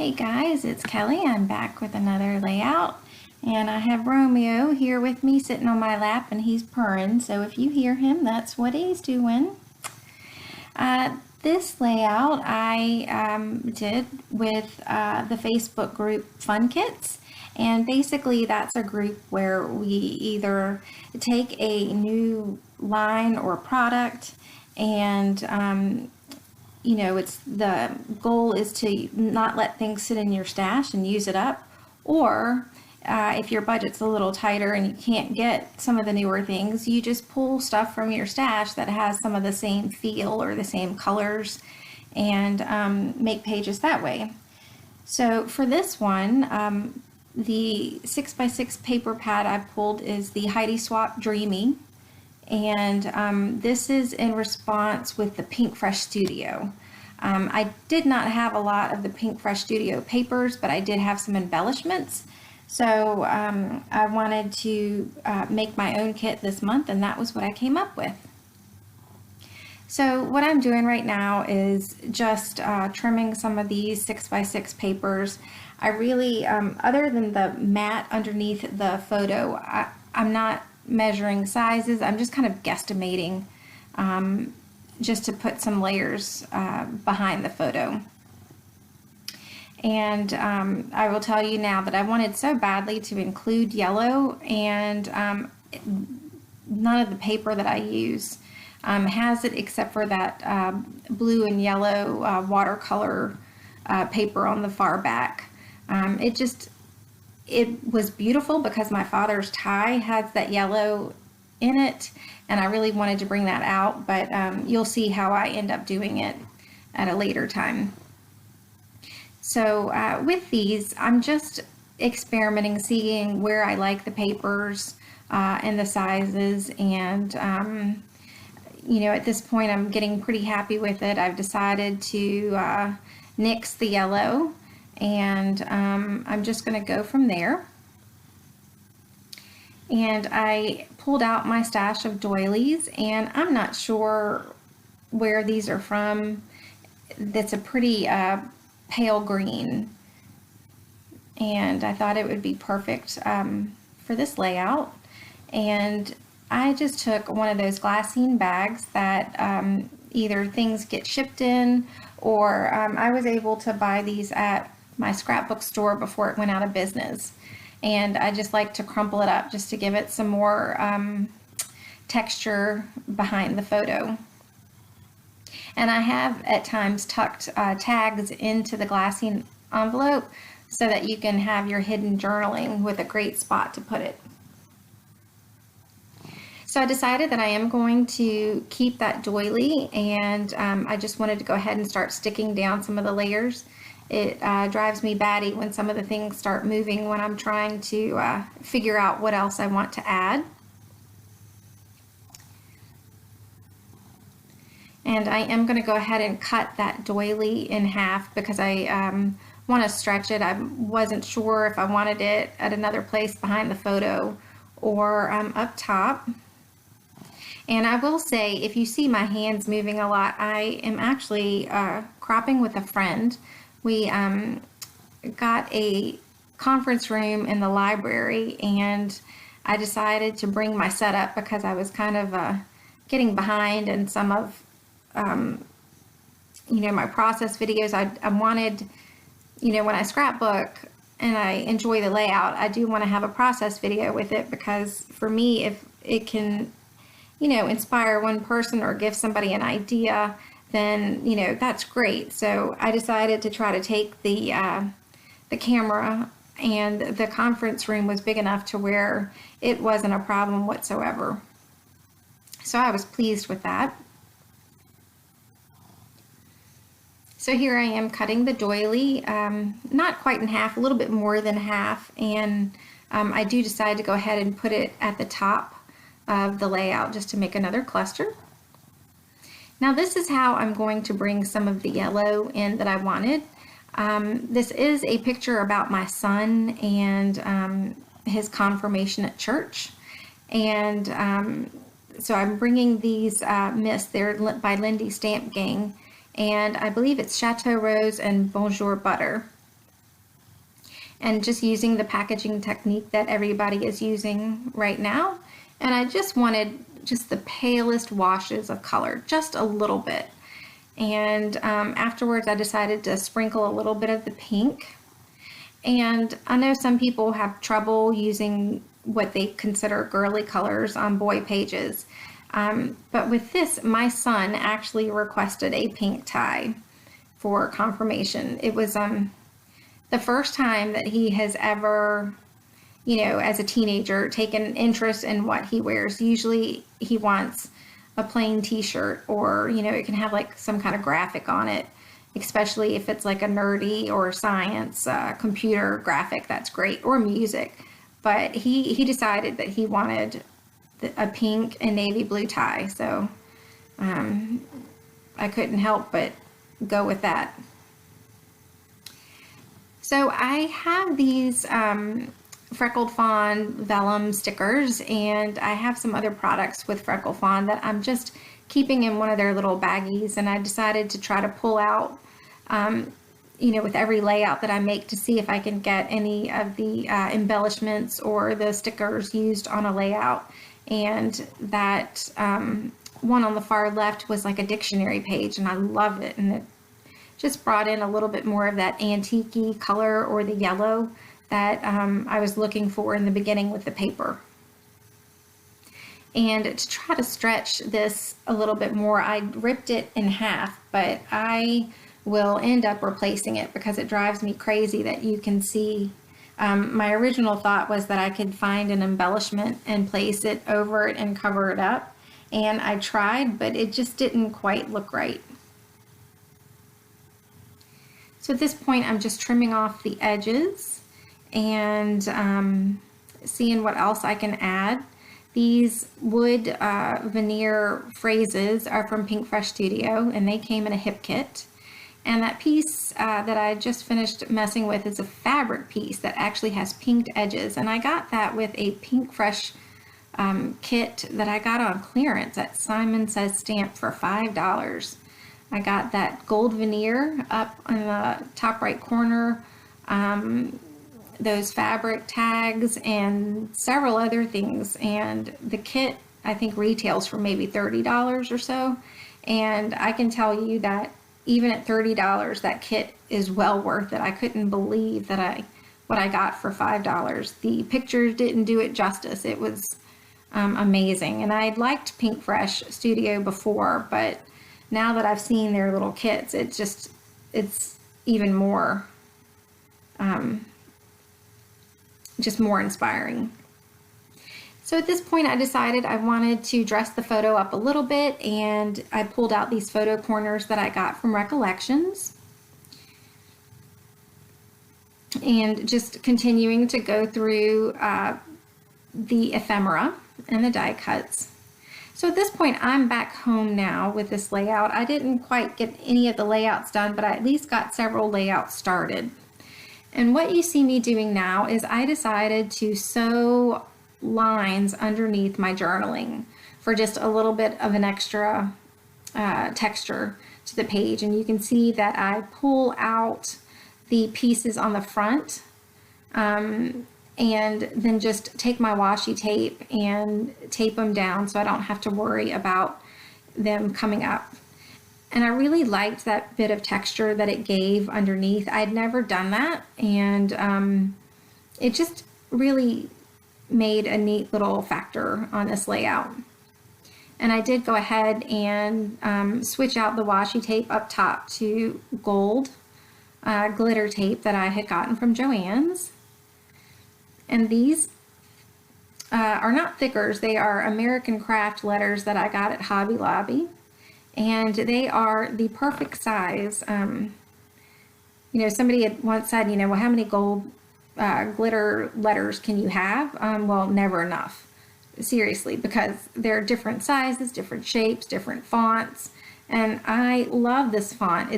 Hey guys, it's Kelly. I'm back with another layout, and I have Romeo here with me sitting on my lap, and he's purring, so if you hear him, that's what he's doing. This layout I did with the Facebook group Fun Kits, and basically that's a group where we either take a new line or product and it's the goal is to not let things sit in your stash and use it up, or if your budget's a little tighter and you can't get some of the newer things, you just pull stuff from your stash that has some of the same feel or the same colors and make pages that way. So for this one, the 6x6 paper pad I pulled is the Heidi Swapp Dreamy. And this is in response with the Pink Fresh Studio. I did not have a lot of the Pink Fresh Studio papers, but I did have some embellishments. So I wanted to make my own kit this month, and that was what I came up with. So what I'm doing right now is just trimming some of these 6x6 papers. I really, other than the mat underneath the photo, I'm not measuring sizes. I'm just kind of guesstimating just to put some layers behind the photo. And I will tell you now that I wanted so badly to include yellow, and none of the paper that I use has it except for that blue and yellow watercolor paper on the far back. It was beautiful because my father's tie has that yellow in it, and I really wanted to bring that out, but you'll see how I end up doing it at a later time. So with these, I'm just experimenting, seeing where I like the papers and the sizes, and at this point I'm getting pretty happy with it. I've decided to nix the yellow, and I'm just going to go from there. And I pulled out my stash of doilies, and I'm not sure where these are from. That's a pretty pale green, and I thought it would be perfect for this layout. And I just took one of those glassine bags that either things get shipped in, or I was able to buy these at my scrapbook store before it went out of business, and I just like to crumple it up just to give it some more texture behind the photo. And I have at times tucked tags into the glassine envelope so that you can have your hidden journaling with a great spot to put it. So I decided that I am going to keep that doily, and I just wanted to go ahead and start sticking down some of the layers. It drives me batty when some of the things start moving when I'm trying to figure out what else I want to add. And I am going to go ahead and cut that doily in half because I want to stretch it. I wasn't sure if I wanted it at another place behind the photo or up top. And I will say, if you see my hands moving a lot, I am actually cropping with a friend. We got a conference room in the library, and I decided to bring my setup because I was kind of getting behind in some of my process videos. I wanted, when I scrapbook and I enjoy the layout, I do want to have a process video with it, because for me, if it can, inspire one person or give somebody an idea, then, that's great. So I decided to try to take the camera, and the conference room was big enough to where it wasn't a problem whatsoever. So I was pleased with that. So here I am cutting the doily, not quite in half, a little bit more than half, and I do decide to go ahead and put it at the top of the layout just to make another cluster. Now this is how I'm going to bring some of the yellow in that I wanted. This is a picture about my son and his confirmation at church, and so I'm bringing these mists. They're by Lindy Stamp Gang, and I believe it's Chateau Rose and Bonjour Butter. and just using the packaging technique that everybody is using right now. And I just wanted just the palest washes of color, just a little bit. And afterwards I decided to sprinkle a little bit of the pink. And I know some people have trouble using what they consider girly colors on boy pages. But with this, my son actually requested a pink tie for confirmation. It was the first time that he has ever, as a teenager, taken interest in what he wears. Usually he wants a plain t-shirt, or, it can have like some kind of graphic on it, especially if it's like a nerdy or science computer graphic, that's great, or music. But he decided that he wanted a pink and navy blue tie, so I couldn't help but go with that. So I have these Freckled Fawn vellum stickers, and I have some other products with Freckled Fawn that I'm just keeping in one of their little baggies, and I decided to try to pull out with every layout that I make, to see if I can get any of the embellishments or the stickers used on a layout. And that one on the far left was like a dictionary page, and I love it, and it just brought in a little bit more of that antique-y color, or the yellow that I was looking for in the beginning with the paper. And to try to stretch this a little bit more, I ripped it in half, but I will end up replacing it because it drives me crazy that you can see. My original thought was that I could find an embellishment and place it over it and cover it up, and I tried, but it just didn't quite look right. So at this point, I'm just trimming off the edges and seeing what else I can add. These wood veneer phrases are from Pinkfresh Studio, and they came in a hip kit. And that piece that I just finished messing with is a fabric piece that actually has pinked edges, and I got that with a Pinkfresh kit that I got on clearance at Simon Says Stamp for $5. I got that gold veneer up in the top right corner, those fabric tags, and several other things. And the kit, I think, retails for maybe $30 or so. And I can tell you that even at $30, that kit is well worth it. I couldn't believe that what I got for $5. The pictures didn't do it justice. It was amazing. And I'd liked Pinkfresh Studio before, but now that I've seen their little kits, it's even more, just more inspiring. So at this point, I decided I wanted to dress the photo up a little bit, and I pulled out these photo corners that I got from Recollections, and just continuing to go through the ephemera and the die cuts. So at this point, I'm back home now with this layout. I didn't quite get any of the layouts done, but I at least got several layouts started. And what you see me doing now is I decided to sew lines underneath my journaling for just a little bit of an extra texture to the page. And you can see that I pull out the pieces on the front, and then just take my washi tape and tape them down so I don't have to worry about them coming up. And I really liked that bit of texture that it gave underneath. I'd never done that, and it just really made a neat little factor on this layout. And I did go ahead and switch out the washi tape up top to gold glitter tape that I had gotten from Joann's. And these are not thickers, they are American Craft letters that I got at Hobby Lobby. And they are the perfect size. Somebody had once said, well, how many gold glitter letters can you have? Well, never enough. Seriously, because they're different sizes, different shapes, different fonts. And I love this font.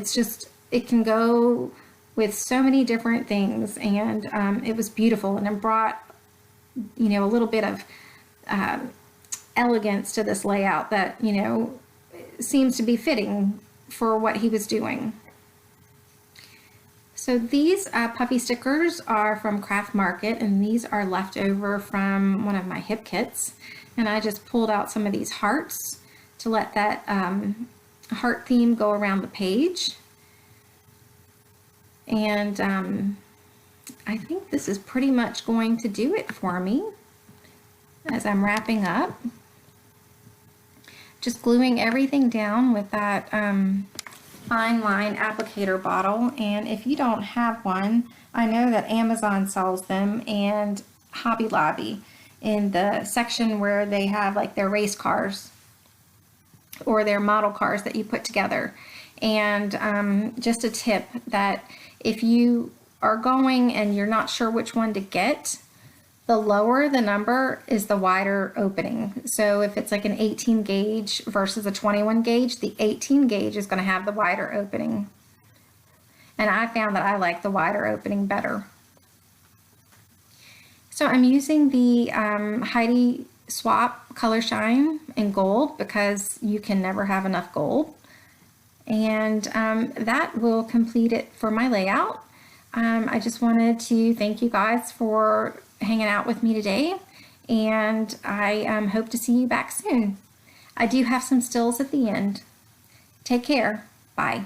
It can go with so many different things, and it was beautiful, and it brought a little bit of elegance to this layout that seems to be fitting for what he was doing. So these puffy stickers are from Craft Market, and these are left over from one of my hip kits. And I just pulled out some of these hearts to let that heart theme go around the page. And I think this is pretty much going to do it for me as I'm wrapping up. Just gluing everything down with that fine line applicator bottle. And if you don't have one, I know that Amazon sells them, and Hobby Lobby in the section where they have like their race cars or their model cars that you put together. And just a tip that if you are going and you're not sure which one to get, the lower the number is the wider opening. So if it's like an 18 gauge versus a 21 gauge, the 18 gauge is going to have the wider opening. And I found that I like the wider opening better. So I'm using the Heidi Swapp Color Shine in gold because you can never have enough gold. And that will complete it for my layout. I just wanted to thank you guys for hanging out with me today, and I hope to see you back soon. I do have some stills at the end. Take care. Bye.